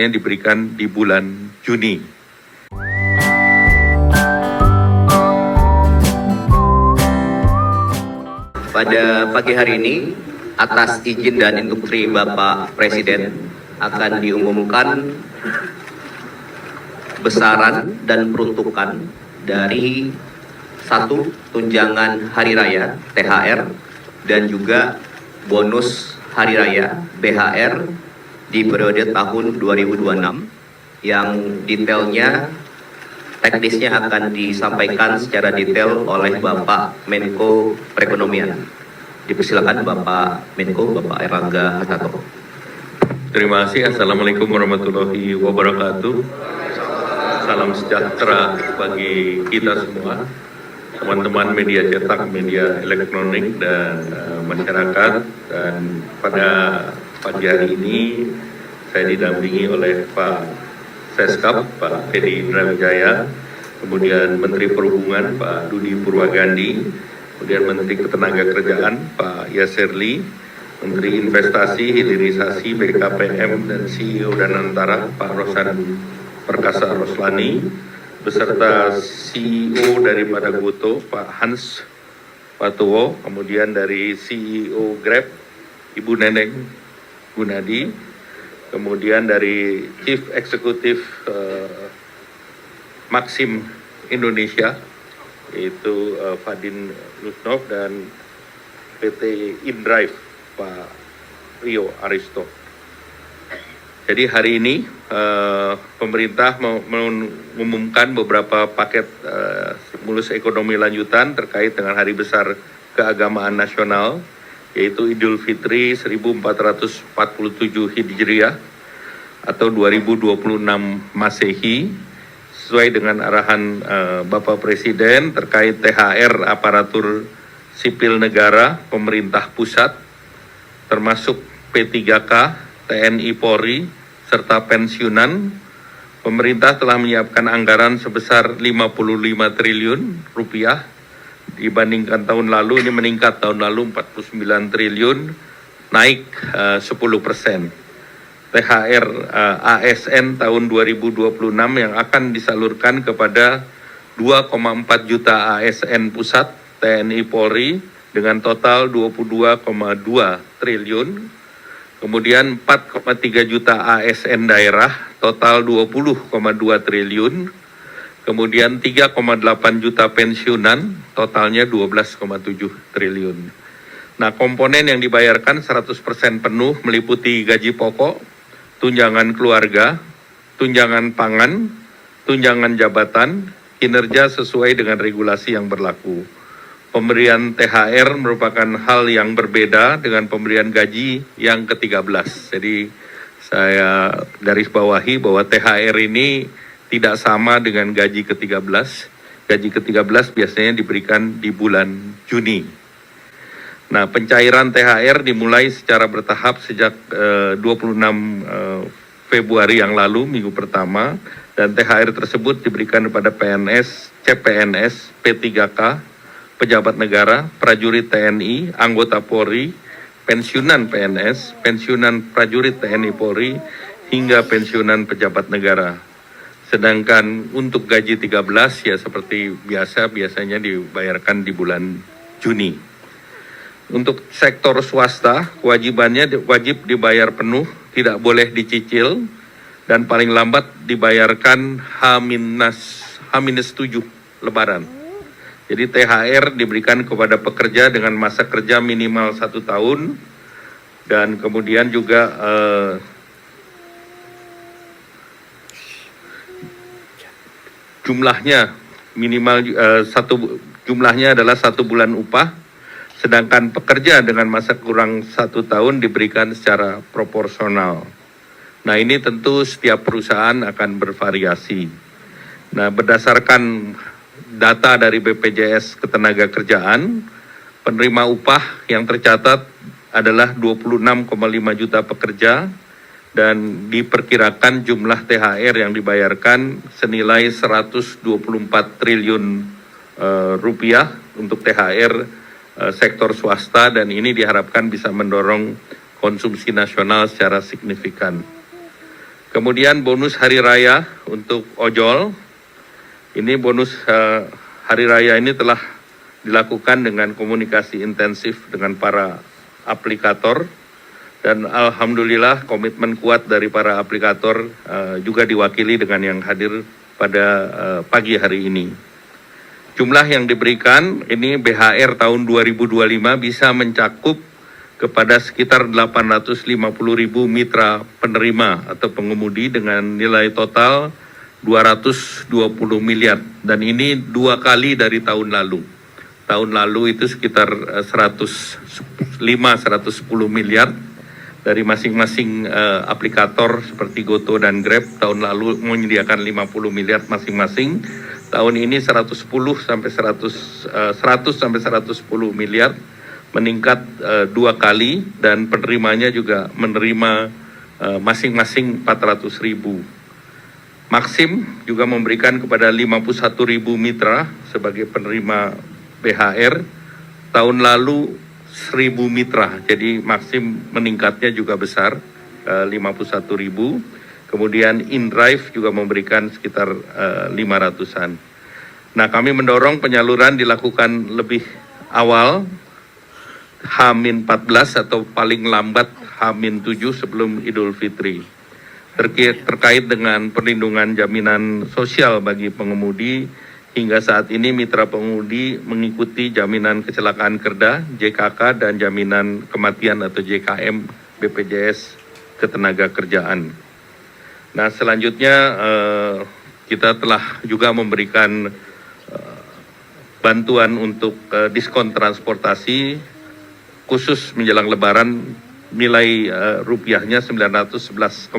yang diberikan di bulan Juni. Pada pagi hari ini, atas izin dan instruksi Bapak Presiden, akan diumumkan besaran dan peruntukan dari satu tunjangan hari raya THR dan juga bonus hari raya BHR di periode tahun 2026 yang detailnya teknisnya akan disampaikan secara detail oleh Bapak Menko Perekonomian. Dipersilakan Bapak Menko, Bapak Erlangga Hartarto. Terima kasih. Assalamualaikum warahmatullahi wabarakatuh. Salam sejahtera bagi kita semua, teman-teman media cetak, media elektronik, dan masyarakat. Dan pada pagi hari ini saya didampingi oleh Pak Seskap, Pak Teddy Indrawijaya, kemudian Menteri Perhubungan Pak Dudi Purwagandi, kemudian Menteri Ketenagakerjaan Pak Yasserli, Menteri Investasi, Hilirisasi, BKPM, dan CEO Danantara Pak Rosan Perkasa Roslani, beserta CEO daripada Goto Pak Hans Patowo, kemudian dari CEO Grab Ibu Neneng Gunadi, kemudian dari Chief Executive Maxim Indonesia, yaitu Fadin Lusnov, dan PT Indrive Pak Rio Aristo. Jadi hari ini pemerintah mengumumkan beberapa paket stimulus ekonomi lanjutan terkait dengan hari besar keagamaan nasional, yaitu Idul Fitri 1447 Hijriah atau 2026 Masehi, sesuai dengan arahan Bapak Presiden terkait THR aparatur sipil negara pemerintah pusat, termasuk P3K, TNI Polri, serta pensiunan. Pemerintah telah menyiapkan anggaran sebesar 55 triliun rupiah. Dibandingkan tahun lalu, ini meningkat. Tahun lalu 49 triliun, naik 10%. THR ASN tahun 2026 yang akan disalurkan kepada 2,4 juta ASN pusat TNI Polri dengan total 22,2 triliun. Kemudian 4,3 juta ASN daerah, total 20,2 triliun. Kemudian 3,8 juta pensiunan, totalnya 12,7 triliun. Nah, komponen yang dibayarkan 100% penuh meliputi gaji pokok, tunjangan keluarga, tunjangan pangan, tunjangan jabatan, kinerja sesuai dengan regulasi yang berlaku. Pemberian THR merupakan hal yang berbeda dengan pemberian gaji yang ke-13. Jadi saya garis bawahi bahwa THR ini tidak sama dengan gaji ke-13. Gaji ke-13 biasanya diberikan di bulan Juni. Nah, pencairan THR dimulai secara bertahap sejak 26 Februari yang lalu, minggu pertama, dan THR tersebut diberikan kepada PNS, CPNS, P3K, pejabat negara, prajurit TNI, anggota Polri, pensiunan PNS, pensiunan prajurit TNI Polri, hingga pensiunan pejabat negara. Sedangkan untuk gaji 13 ya seperti biasanya dibayarkan di bulan Juni. Untuk sektor swasta, kewajibannya wajib dibayar penuh, tidak boleh dicicil, dan paling lambat dibayarkan H-7 Lebaran. Jadi THR diberikan kepada pekerja dengan masa kerja minimal 1 tahun, dan kemudian juga jumlahnya minimal jumlahnya adalah 1 bulan upah, sedangkan pekerja dengan masa kurang 1 tahun diberikan secara proporsional. Nah, ini tentu setiap perusahaan akan bervariasi. Nah, berdasarkan data dari BPJS Ketenagakerjaan, penerima upah yang tercatat adalah 26,5 juta pekerja, dan diperkirakan jumlah THR yang dibayarkan senilai 124 triliun rupiah untuk THR sektor swasta, dan ini diharapkan bisa mendorong konsumsi nasional secara signifikan. Kemudian bonus hari raya untuk ojol. Ini bonus hari raya ini telah dilakukan dengan komunikasi intensif dengan para aplikator, dan alhamdulillah komitmen kuat dari para aplikator juga diwakili dengan yang hadir pada pagi hari ini. Jumlah yang diberikan ini BHR tahun 2025 bisa mencakup kepada sekitar 850.000 mitra penerima atau pengemudi dengan nilai total 220 miliar, dan ini 2 kali dari tahun lalu. Tahun lalu itu sekitar 110 miliar dari masing-masing aplikator seperti Goto dan Grab. Tahun lalu menyediakan 50 miliar masing-masing. Tahun ini 100 sampai 110 miliar, meningkat 2 kali, dan penerimanya juga menerima masing-masing 400.000. Maxim juga memberikan kepada 51.000 mitra sebagai penerima BHR. Tahun lalu 1.000 mitra, jadi Maxim meningkatnya juga besar, 51.000. Kemudian InDrive juga memberikan sekitar 500-an. Nah, kami mendorong penyaluran dilakukan lebih awal, H-14 atau paling lambat H-7 sebelum Idul Fitri. Terkait dengan perlindungan jaminan sosial bagi pengemudi, hingga saat ini mitra pengemudi mengikuti jaminan kecelakaan kerja JKK dan jaminan kematian atau JKM BPJS Ketenagakerjaan. Nah, selanjutnya kita telah juga memberikan bantuan untuk diskon transportasi khusus menjelang Lebaran, nilai rupiahnya 911,16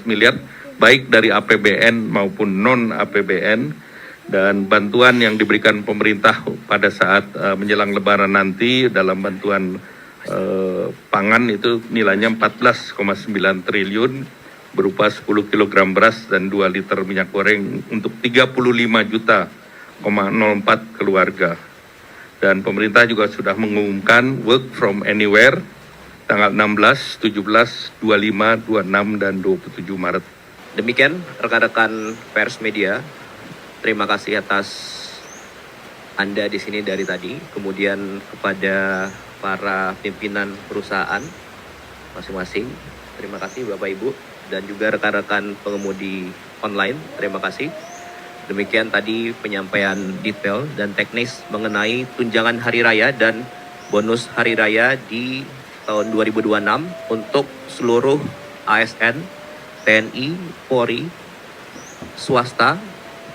miliar, baik dari APBN maupun non-APBN, dan bantuan yang diberikan pemerintah pada saat menjelang Lebaran nanti dalam bantuan pangan itu nilainya 14,9 triliun berupa 10 kg beras dan 2 liter minyak goreng untuk 35,04 juta keluarga. Dan pemerintah juga sudah mengumumkan work from anywhere tanggal 16, 17, 25, 26, dan 27 Maret. Demikian rekan-rekan pers media, terima kasih atas Anda di sini dari tadi. Kemudian kepada para pimpinan perusahaan masing-masing, terima kasih Bapak Ibu, dan juga rekan-rekan pengemudi online, terima kasih. Demikian tadi penyampaian detail dan teknis mengenai tunjangan hari raya dan bonus hari raya di tahun 2026 untuk seluruh ASN, TNI, Polri, swasta,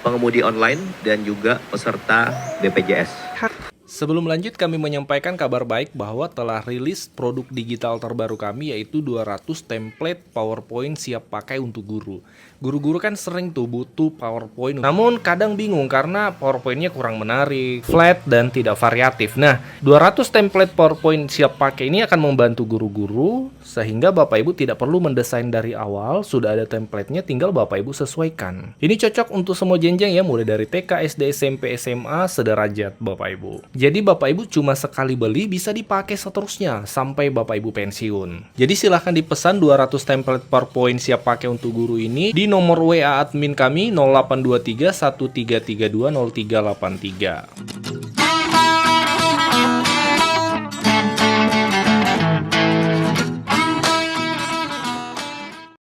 pengemudi online, dan juga peserta BPJS. Sebelum lanjut, kami menyampaikan kabar baik bahwa telah rilis produk digital terbaru kami, yaitu 200 template PowerPoint siap pakai untuk guru. Guru-guru kan sering tuh butuh PowerPoint, namun kadang bingung karena PowerPoint-nya kurang menarik, flat, dan tidak variatif. Nah, 200 template PowerPoint siap pakai ini akan membantu guru-guru sehingga Bapak Ibu tidak perlu mendesain dari awal, sudah ada template-nya, tinggal Bapak Ibu sesuaikan. Ini cocok untuk semua jenjang ya, mulai dari TK, SD, SMP, SMA, sederajat Bapak Ibu. Jadi Bapak Ibu cuma sekali beli bisa dipakai seterusnya sampai Bapak Ibu pensiun. Jadi silahkan dipesan 200 template PowerPoint siap pakai untuk guru ini di nomor WA admin kami 0823 1332 0383.